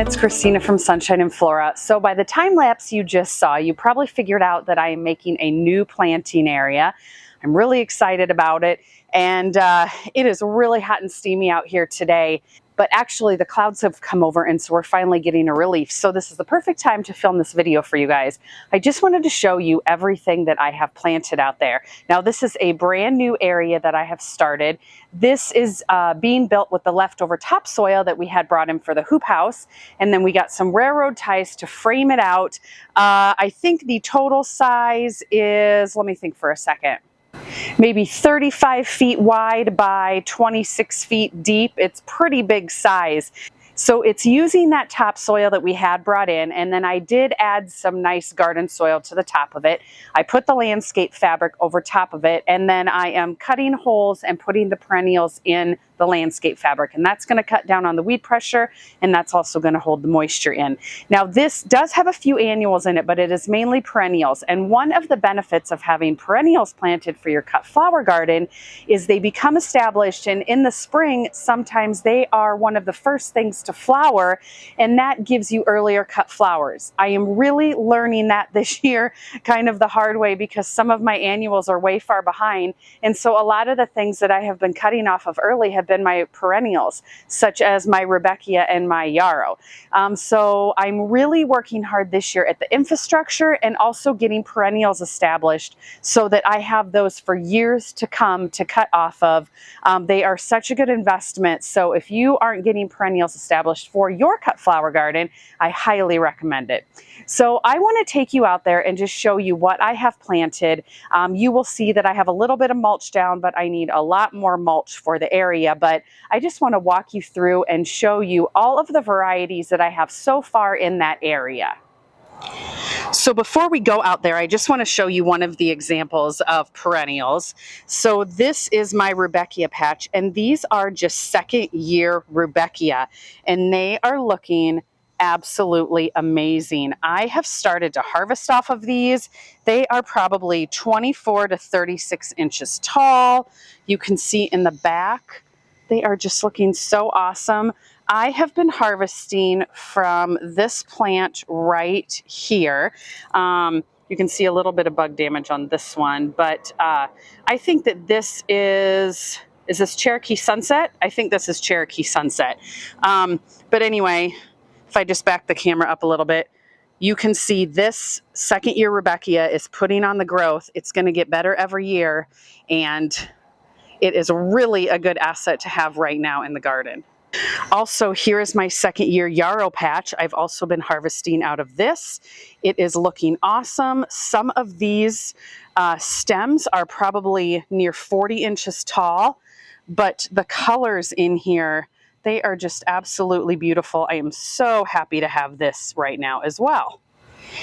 it's Christina from Sunshine and Flora. So by the time lapse you just saw, you probably figured out that I am making a new planting area. I'm really excited about it, and it is really hot and steamy out here today. But actually the clouds have come over, and so we're finally getting a relief. So this is the perfect time to film this video for you guys. I just wanted to show you everything that I have planted out there. Now this is a brand new area that I have started. This is being built with the leftover topsoil that we had brought in for the hoop house. And then we got some railroad ties to frame it out. I think the total size is, let me think for a second, maybe 35 feet wide by 26 feet deep. It's pretty big size. So it's using that topsoil that we had brought in, and then I did add some nice garden soil to the top of it. I put the landscape fabric over top of it, and then I am cutting holes and putting the perennials in the landscape fabric, and that's going to cut down on the weed pressure, and that's also going to hold the moisture in. Now this does have a few annuals in it, but it is mainly perennials, and one of the benefits of having perennials planted for your cut flower garden is they become established, and in the spring sometimes they are one of the first things to flower, and that gives you earlier cut flowers. I am really learning that this year kind of the hard way, because some of my annuals are way far behind, and so a lot of the things that I have been cutting off of early have been my perennials, such as my Rebecca and my yarrow. So I'm really working hard this year at the infrastructure and also getting perennials established so that I have those for years to come to cut off of. They are such a good investment, so if you aren't getting perennials established for your cut flower garden, I highly recommend it. So I want to take you out there and just show you what I have planted. You will see that I have a little bit of mulch down, but I need a lot more mulch for the area. But I just want to walk you through and show you all of the varieties that I have so far in that area. So before we go out there, I just want to show you one of the examples of perennials. So this is my Rebecca patch, and these are just second year Rebecca, and they are looking absolutely amazing. I have started to harvest off of these. They are probably 24 to 36 inches tall. You can see in the back, they are just looking so awesome. I have been harvesting from this plant right here. You can see a little bit of bug damage on this one, but I think that this is this Cherokee Sunset? I think this is Cherokee Sunset. But anyway, if I just back the camera up a little bit, you can see this second year Rebecca is putting on the growth. It's going to get better every year, and it is really a good asset to have right now in the garden. Also, here is my second year yarrow patch. I've also been harvesting out of this. It is looking awesome. Some of these stems are probably near 40 inches tall, but the colors in here, they are just absolutely beautiful. I am so happy to have this right now as well.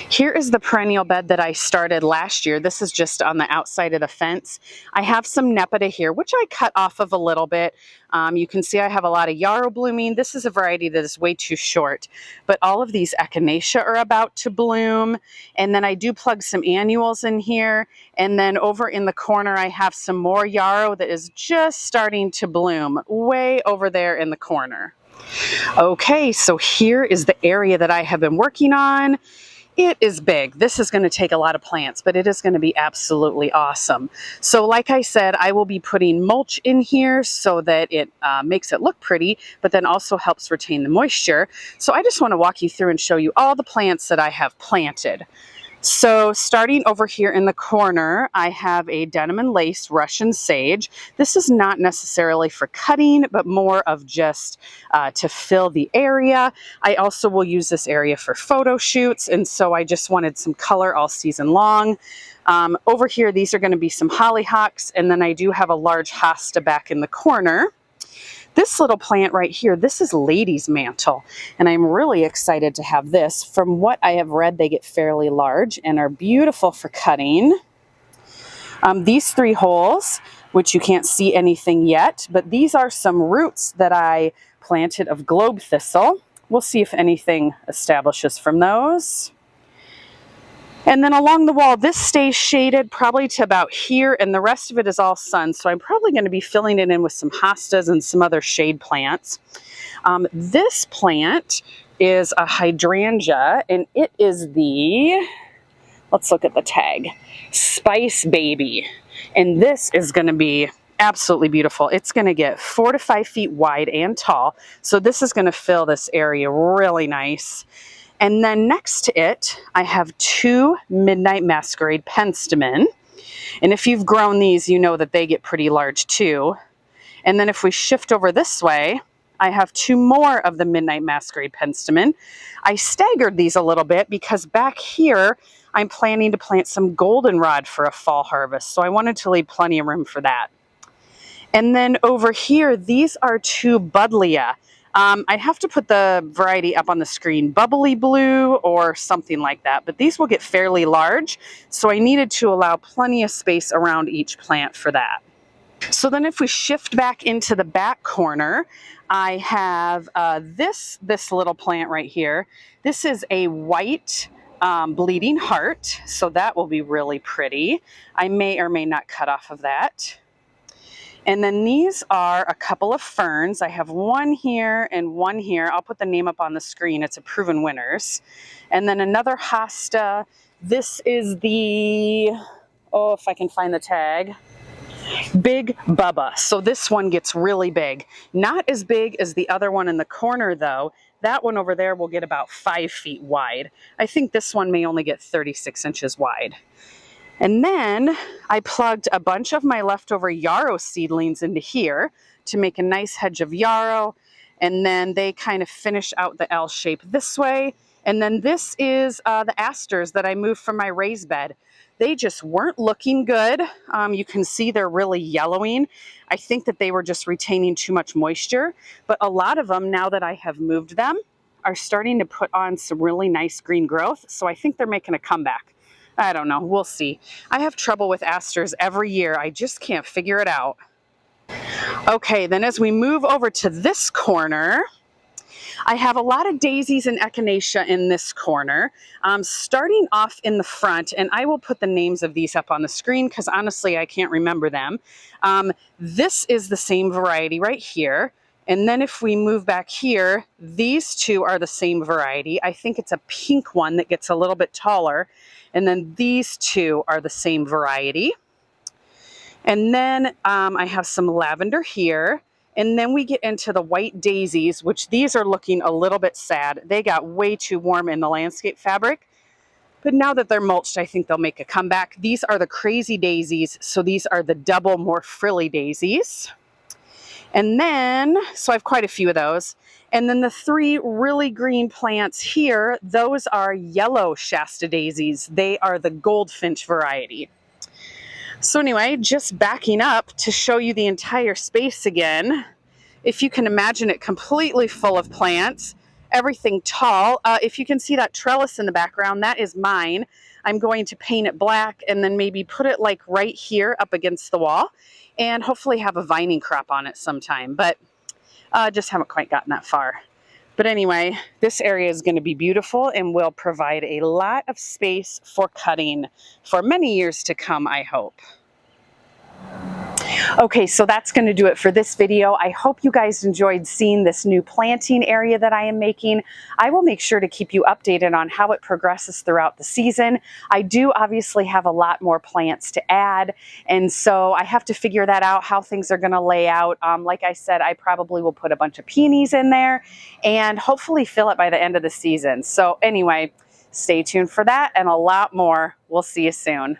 Here is the perennial bed that I started last year. This is just on the outside of the fence. I have some Nepeta here, which I cut off of a little bit. You can see I have a lot of yarrow blooming. This is a variety that is way too short, but all of these echinacea are about to bloom. And then I do plug some annuals in here. And then over in the corner, I have some more yarrow that is just starting to bloom way over there in the corner. Okay, so here is the area that I have been working on. It is big. This is going to take a lot of plants, but it is going to be absolutely awesome. So like I said, I will be putting mulch in here so that it makes it look pretty, but then also helps retain the moisture. So I just want to walk you through and show you all the plants that I have planted. So starting over here in the corner, I have a denim and lace Russian sage. This is not necessarily for cutting, but more of just to fill the area. I also will use this area for photo shoots, and so I just wanted some color all season long. Over here, these are going to be some hollyhocks, and then I do have a large hosta back in the corner. This little plant right here, this is lady's mantle, and I'm really excited to have this. From what I have read, they get fairly large and are beautiful for cutting. These 3 holes, which you can't see anything yet, but these are some roots that I planted of globe thistle. We'll see if anything establishes from those. And then along the wall, this stays shaded probably to about here, and the rest of it is all sun. So I'm probably going to be filling it in with some hostas and some other shade plants. This plant is a hydrangea, and it is the, let's look at the tag, Spice Baby. And this is going to be absolutely beautiful. It's going to get 4 to 5 feet wide and tall. So this is going to fill this area really nice. And then next to it, I have 2 Midnight Masquerade penstemon. And if you've grown these, you know that they get pretty large too. And then if we shift over this way, I have 2 more of the Midnight Masquerade penstemon. I staggered these a little bit because back here, I'm planning to plant some goldenrod for a fall harvest. So I wanted to leave plenty of room for that. And then over here, these are 2 buddleia. I'd have to put the variety up on the screen, bubbly blue or something like that, but these will get fairly large, so I needed to allow plenty of space around each plant for that. So then if we shift back into the back corner, I have this little plant right here. This is a white bleeding heart, so that will be really pretty. I may or may not cut off of that. And then these are a couple of ferns. I have one here and one here. I'll put the name up on the screen. It's a Proven Winners. And then another hosta. This is the, oh, if I can find the tag, Big Bubba. So this one gets really big. Not as big as the other one in the corner though. That one over there will get about 5 feet wide. I think this one may only get 36 inches wide. And then I plugged a bunch of my leftover yarrow seedlings into here to make a nice hedge of yarrow. And then they kind of finish out the L shape this way. And then this is the asters that I moved from my raised bed. They just weren't looking good. You can see they're really yellowing. I think that they were just retaining too much moisture. But a lot of them, now that I have moved them, are starting to put on some really nice green growth. So I think they're making a comeback. I don't know. We'll see. I have trouble with asters every year. I just can't figure it out. Okay, then as we move over to this corner, I have a lot of daisies and echinacea in this corner, starting off in the front, and I will put the names of these up on the screen because honestly I can't remember them. This is the same variety right here. And then if we move back here, these 2 are the same variety. I think it's a pink one that gets a little bit taller. And then these 2 are the same variety. And then I have some lavender here. And then we get into the white daisies, which these are looking a little bit sad. They got way too warm in the landscape fabric. But now that they're mulched, I think they'll make a comeback. These are the crazy daisies. So these are the double, more frilly daisies. And then, so I have quite a few of those. And then the 3 really green plants here, those are yellow Shasta daisies. They are the goldfinch variety. So anyway, just backing up to show you the entire space again. If you can imagine it completely full of plants, everything tall. If you can see that trellis in the background, that is mine. I'm going to paint it black and then maybe put it like right here up against the wall and hopefully have a vining crop on it sometime, but just haven't quite gotten that far. But anyway, this area is going to be beautiful and will provide a lot of space for cutting for many years to come, I hope. Okay, so that's going to do it for this video. I hope you guys enjoyed seeing this new planting area that I am making. I will make sure to keep you updated on how it progresses throughout the season. I do obviously have a lot more plants to add, and so I have to figure that out, how things are going to lay out. Like I said, I probably will put a bunch of peonies in there and hopefully fill it by the end of the season. So anyway, stay tuned for that and a lot more. We'll see you soon.